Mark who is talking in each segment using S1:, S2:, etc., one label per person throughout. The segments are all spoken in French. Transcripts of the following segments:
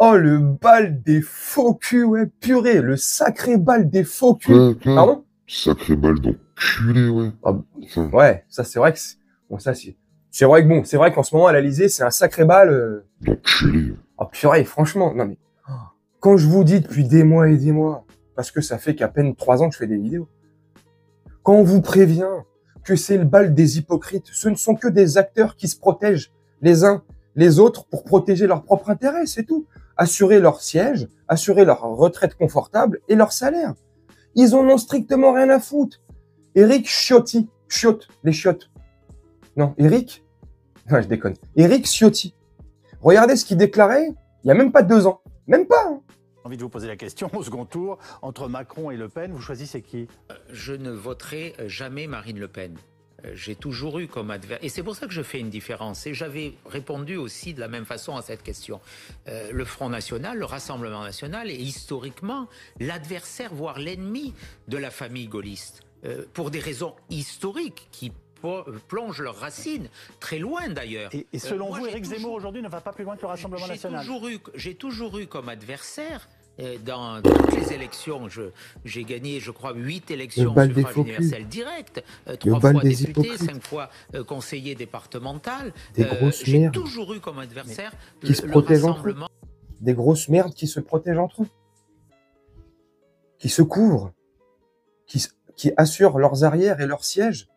S1: Oh, le bal des faux culs, ouais, purée, le sacré bal des faux culs.
S2: Quoi
S1: Pardon?
S2: Sacré balle d'enculé, ouais.
S1: Ah,
S2: Putain.
S1: ouais, ça c'est vrai que bon, ça c'est vrai que bon, c'est vrai qu'en ce moment à l'Alizé, c'est un sacré bal.
S2: D'enculé.
S1: Oh purée, franchement, non mais quand je vous dis depuis des mois et des mois, parce que ça fait qu'à peine 3 ans que je fais des vidéos, quand on vous prévient que c'est le bal des hypocrites, ce ne sont que des acteurs qui se protègent les uns les autres pour protéger leur propre intérêt, c'est tout. Assurer leur siège, assurer leur retraite confortable et leur salaire. Ils en ont strictement rien à foutre. Éric Ciotti, Chiotte, les chiottes. Non, Éric, non, je déconne. Éric Ciotti. Regardez ce qu'il déclarait il y a même pas 2 ans. Même pas. Hein.
S3: J'ai envie de vous poser la question, au second tour, entre Macron et Le Pen, vous choisissez qui?
S4: Je ne voterai jamais Marine Le Pen. J'ai toujours eu comme adversaire, et c'est pour ça que je fais une différence, et j'avais répondu aussi de la même façon à cette question. Le Front National, le Rassemblement National est historiquement l'adversaire, voire l'ennemi de la famille gaulliste, pour des raisons historiques qui plongent leurs racines très loin d'ailleurs.
S3: Et selon vous, Éric Zemmour aujourd'hui ne va pas plus loin que le Rassemblement National?
S4: J'ai toujours eu comme adversaire, dans toutes les élections, j'ai gagné, je crois, 8 élections au suffrage universel direct, 3 fois député, 5 fois conseiller départemental. J'ai toujours eu comme adversaire
S1: qui se protègent entre eux. Des grosses merdes qui se protègent entre eux. Qui se couvrent. Qui assurent leurs arrières et leurs sièges.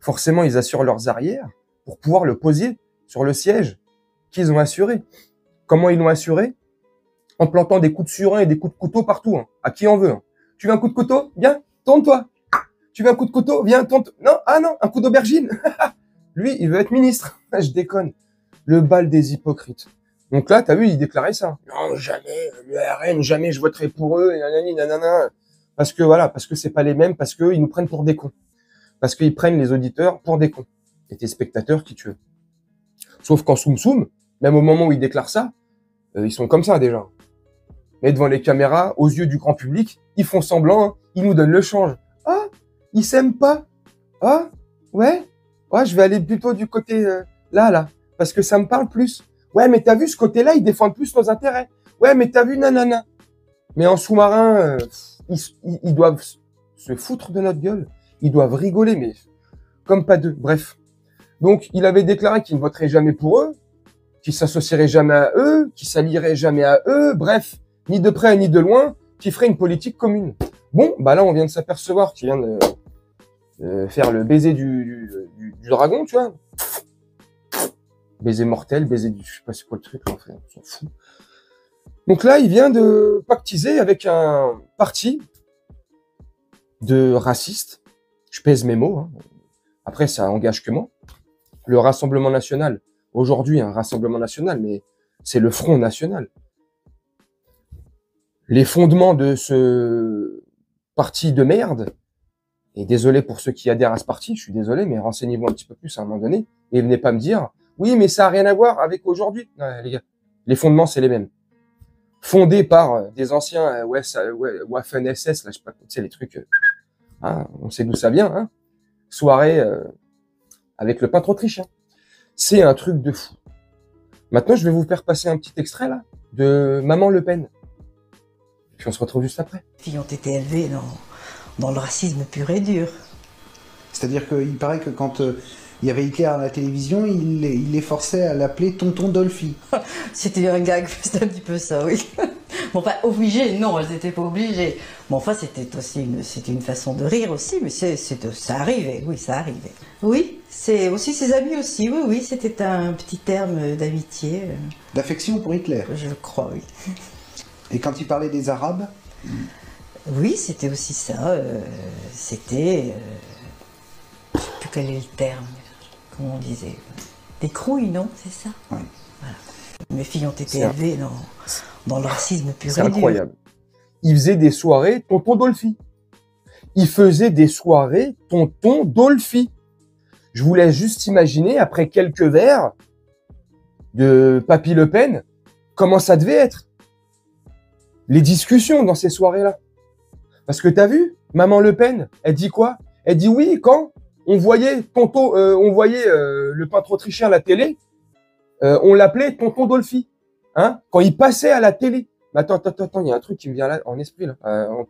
S1: Forcément, ils assurent leurs arrières pour pouvoir le poser sur le siège qu'ils ont assuré. Comment ils l'ont assuré? En plantant des coups de surin et des coups de couteau partout. Hein. À qui en veut. Hein. Tu veux un coup de couteau? Viens, tourne-toi. Tu veux un coup de couteau? Viens, tourne-toi. Non, ah non, un coup d'aubergine. Lui, il veut être ministre. Je déconne. Le bal des hypocrites. Donc là, t'as vu, il déclarait ça. Non, jamais, le RN, jamais je voterai pour eux. Et nanani, nanana. Parce que voilà, parce que c'est pas les mêmes, parce qu'ils nous prennent pour des cons. Parce qu'ils prennent les auditeurs pour des cons. Et tes spectateurs qui tu veux. Sauf qu'en soum-soum, même au moment où ils déclarent ça, ils sont comme ça déjà. Mais devant les caméras, aux yeux du grand public, ils font semblant, hein, ils nous donnent le change. Ah, ils s'aiment pas. Ah, ouais, je vais aller plutôt du côté là, parce que ça me parle plus. Ouais, mais t'as vu ce côté-là, ils défendent plus nos intérêts. Ouais, mais t'as vu, nanana. Mais en sous-marin, ils doivent se foutre de notre gueule. Ils doivent rigoler, mais comme pas deux. Bref. Donc, il avait déclaré qu'il ne voterait jamais pour eux, qu'il s'associerait jamais à eux, qu'il s'allierait jamais à eux. Bref, ni de près ni de loin, qui ferait une politique commune. Bon, bah là, on vient de s'apercevoir qu'il vient de faire le baiser du dragon, tu vois. Baiser mortel, baiser du... Je sais pas c'est quoi le truc, là, en fait, on s'en fout. Donc là, il vient de pactiser avec un parti de racistes. Je pèse mes mots. Hein. Après, ça engage que moi. Le Rassemblement National. Aujourd'hui, un Rassemblement National, mais c'est le Front National. Les fondements de ce parti de merde, et désolé pour ceux qui adhèrent à ce parti, je suis désolé, mais renseignez-vous un petit peu plus à un moment donné, et venez pas me dire, oui, mais ça a rien à voir avec aujourd'hui. Non, les gars, les fondements, c'est les mêmes. Fondés par des anciens Waffen-SS, là, je sais pas, tu sais, les trucs, hein, on sait d'où ça vient, hein. Soirée avec le peintre autrichien. C'est un truc de fou. Maintenant, je vais vous faire passer un petit extrait, là, de Maman Le Pen. Puis on se retrouve juste après.
S5: Les filles ont été élevées dans le racisme pur et dur.
S6: C'est-à-dire qu'il paraît que quand il y avait Hitler à la télévision, il les forçait à l'appeler Tonton Dolphy.
S5: C'était un gag, c'était un petit peu ça, oui. Bon, enfin, obligé, non, elles n'étaient pas obligées. Bon, enfin, c'était aussi une façon de rire aussi, mais ça arrivait, oui, ça arrivait. Oui, c'est aussi ses amis aussi, oui, c'était un petit terme d'amitié.
S6: D'affection pour Hitler.
S5: Je crois, oui.
S6: Et quand il parlait des Arabes?
S5: Oui, c'était aussi ça. C'était... je ne sais plus quel est le terme, comment on disait. Des crouilles, non? C'est ça?
S6: Oui.
S5: Voilà. Mes filles ont été élevées dans le racisme pur et dur.
S1: C'est incroyable. Il faisait des soirées Tonton Dolphy. Il faisait des soirées Tonton Dolphy. Je vous laisse juste imaginer, après quelques verres de Papy Le Pen, comment ça devait être. Les discussions dans ces soirées-là. Parce que t'as vu, Maman Le Pen, elle dit quoi? Elle dit oui, quand on voyait le peintre autrichien à la télé, on l'appelait Tonton Dolphy. Hein? Quand il passait à la télé. Mais attends, il y a un truc qui me vient là, en esprit, là.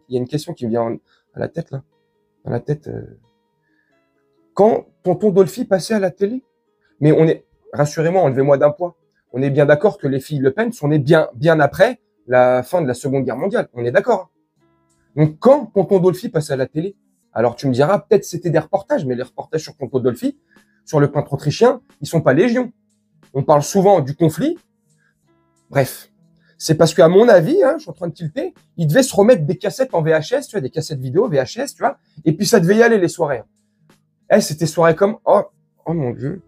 S1: Il y a une question qui me vient à la tête, là. Dans la tête. Quand tonton Dolphy passait à la télé, mais rassurez-moi, enlevez-moi d'un poids. On est bien d'accord que les filles Le Pen sont nées bien après la fin de la Seconde Guerre mondiale. On est d'accord. Donc, quand tonton Dolphy passait à la télé, alors tu me diras, peut-être c'était des reportages, mais les reportages sur tonton Dolphy, sur le peintre autrichien, ils sont pas légion. On parle souvent du conflit. Bref. C'est parce qu'à mon avis, je suis en train de tilter, il devait se remettre des cassettes en VHS, tu vois, des cassettes vidéo, VHS, tu vois, et puis ça devait y aller les soirées. C'était soirées comme, oh mon Dieu.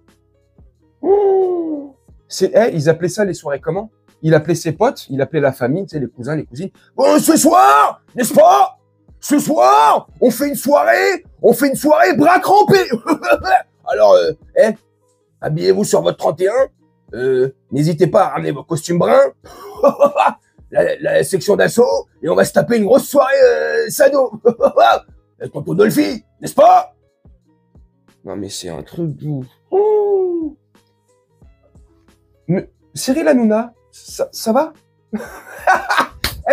S1: Ils appelaient ça les soirées comment? Il appelait ses potes, il appelait la famille, tu sais, les cousins, les cousines. Bon, ce soir, n'est-ce pas? Ce soir, on fait une soirée bras crampés. Alors, habillez-vous sur votre 31. N'hésitez pas à ramener vos costumes bruns. la section d'assaut, et on va se taper une grosse soirée sado. Tonton Dolphy, n'est-ce pas? Non mais c'est un truc d'ouf. Cyril Hanouna, ça va?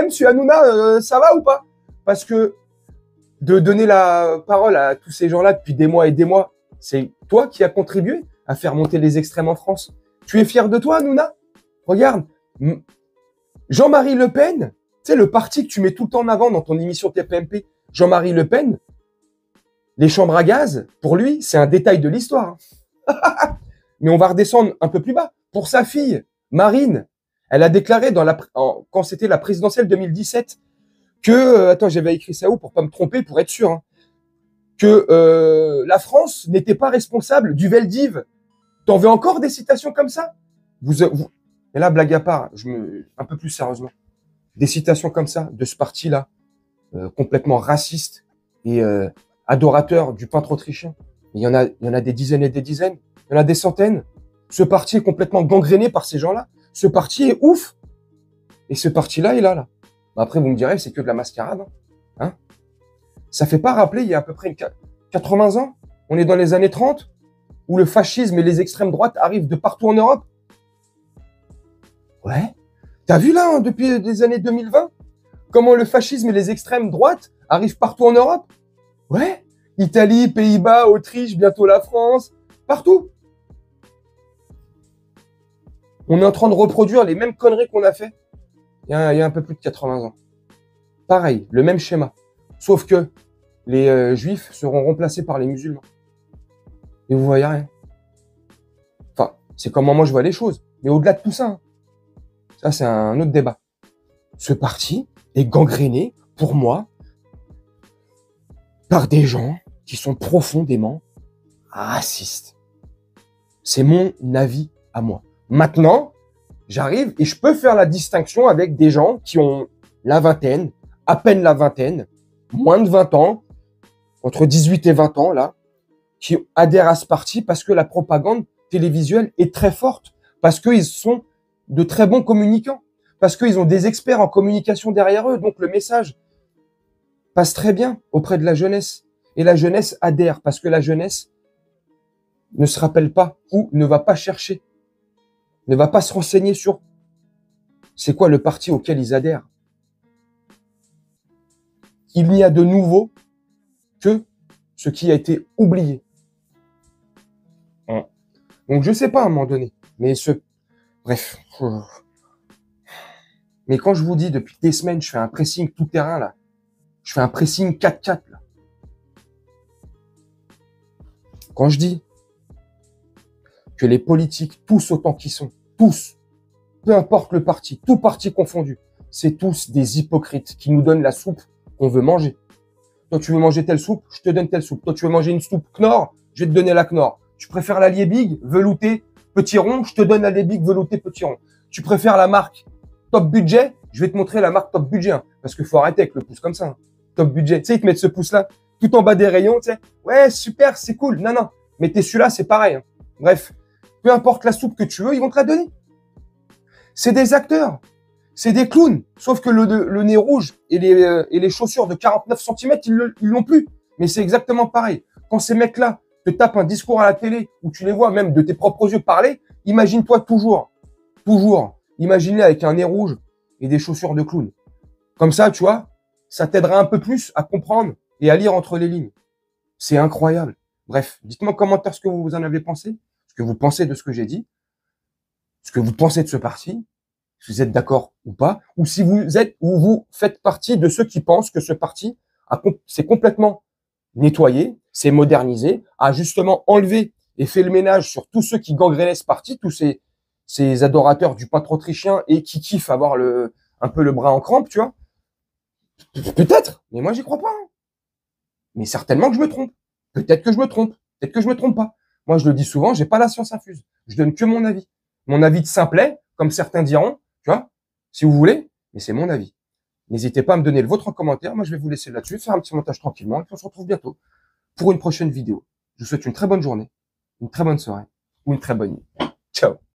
S1: Monsieur Hanouna, ça va ou pas? Parce que de donner la parole à tous ces gens-là depuis des mois et des mois, c'est toi qui as contribué à faire monter les extrêmes en France. Tu es fier de toi, Hanouna? Regarde, Jean-Marie Le Pen, tu sais, le parti que tu mets tout le temps en avant dans ton émission TPMP, Jean-Marie Le Pen, les chambres à gaz, pour lui, c'est un détail de l'histoire. Mais on va redescendre un peu plus bas. Pour sa fille, Marine, elle a déclaré quand c'était la présidentielle 2017 que, attends, j'avais écrit ça où pour pas me tromper, pour être sûr, que la France n'était pas responsable du Veldiv. T'en veux encore des citations comme ça? Et là, blague à part, un peu plus sérieusement, des citations comme ça de ce parti-là, complètement raciste et adorateur du peintre autrichien. Il y en a des dizaines et des dizaines. Il y en a des centaines. Ce parti est complètement gangréné par ces gens-là. Ce parti est ouf. Et ce parti-là est là. Après, vous me direz, c'est que de la mascarade. Hein? Ça fait pas rappeler, il y a à peu près 80 ans, on est dans les années 30, où le fascisme et les extrêmes droites arrivent de partout en Europe. Ouais. T'as vu là, depuis les années 2020, comment le fascisme et les extrêmes droites arrivent partout en Europe? Ouais. Italie, Pays-Bas, Autriche, bientôt la France, partout. On est en train de reproduire les mêmes conneries qu'on a fait il y a un peu plus de 80 ans. Pareil, le même schéma. Sauf que les juifs seront remplacés par les musulmans. Et vous voyez rien. Enfin, c'est comment moi je vois les choses. Mais au-delà de tout ça, ça c'est un autre débat. Ce parti est gangréné, pour moi, par des gens qui sont profondément racistes. C'est mon avis à moi. Maintenant, j'arrive et je peux faire la distinction avec des gens qui ont la vingtaine, à peine la vingtaine, moins de 20 ans, entre 18 et 20 ans, là, qui adhèrent à ce parti parce que la propagande télévisuelle est très forte, parce qu'ils sont de très bons communicants, parce qu'ils ont des experts en communication derrière eux, donc le message passe très bien auprès de la jeunesse. Et la jeunesse adhère, parce que la jeunesse ne se rappelle pas ou ne va pas chercher, ne va pas se renseigner sur c'est quoi le parti auquel ils adhèrent. Il n'y a de nouveau que ce qui a été oublié. Donc je sais pas à un moment donné, mais bref. Mais quand je vous dis depuis des semaines, je fais un pressing tout terrain là, je fais un pressing 4-4 là. Quand je dis que les politiques, tous autant qu'ils sont, tous, peu importe le parti, tout parti confondu, c'est tous des hypocrites qui nous donnent la soupe qu'on veut manger. Toi, tu veux manger telle soupe, je te donne telle soupe. Toi, tu veux manger une soupe Knorr, je vais te donner la Knorr. Tu préfères la Liebig, velouté, petit rond, je te donne la Liebig, velouté, petit rond. Tu préfères la marque Top Budget, je vais te montrer la marque Top Budget. Parce que faut arrêter avec le pouce comme ça. Top Budget. Tu sais, ils te mettent ce pouce-là tout en bas des rayons, tu sais. Ouais, super, c'est cool. Non. Mais t'es celui-là, c'est pareil. Bref. Peu importe la soupe que tu veux, ils vont te la donner. C'est des acteurs. C'est des clowns. Sauf que le nez rouge et les chaussures de 49 cm, ils l'ont plus. Mais c'est exactement pareil. Quand ces mecs-là te tapent un discours à la télé, où tu les vois même de tes propres yeux parler, imagine-toi toujours, Imaginez avec un nez rouge et des chaussures de clown. Comme ça, tu vois, ça t'aidera un peu plus à comprendre et à lire entre les lignes. C'est incroyable. Bref, dites-moi en commentaire ce que vous en avez pensé, ce que vous pensez de ce que j'ai dit, ce que vous pensez de ce parti, si vous êtes d'accord ou pas, ou si vous êtes ou vous faites partie de ceux qui pensent que ce parti s'est complètement nettoyé, s'est modernisé, a justement enlevé et fait le ménage sur tous ceux qui gangrénaient ce parti, tous ces adorateurs du peintre autrichien et qui kiffent avoir un peu le bras en crampe, tu vois. Peut-être, mais moi j'y crois pas. Hein. Mais certainement que je me trompe. Peut-être que je me trompe. Peut-être que je me trompe pas. Moi, je le dis souvent, j'ai pas la science infuse. Je donne que mon avis. Mon avis de simplet, comme certains diront, tu vois, si vous voulez, mais c'est mon avis. N'hésitez pas à me donner le vôtre en commentaire. Moi, je vais vous laisser là-dessus, faire un petit montage tranquillement, et puis on se retrouve bientôt pour une prochaine vidéo. Je vous souhaite une très bonne journée, une très bonne soirée ou une très bonne nuit. Ciao.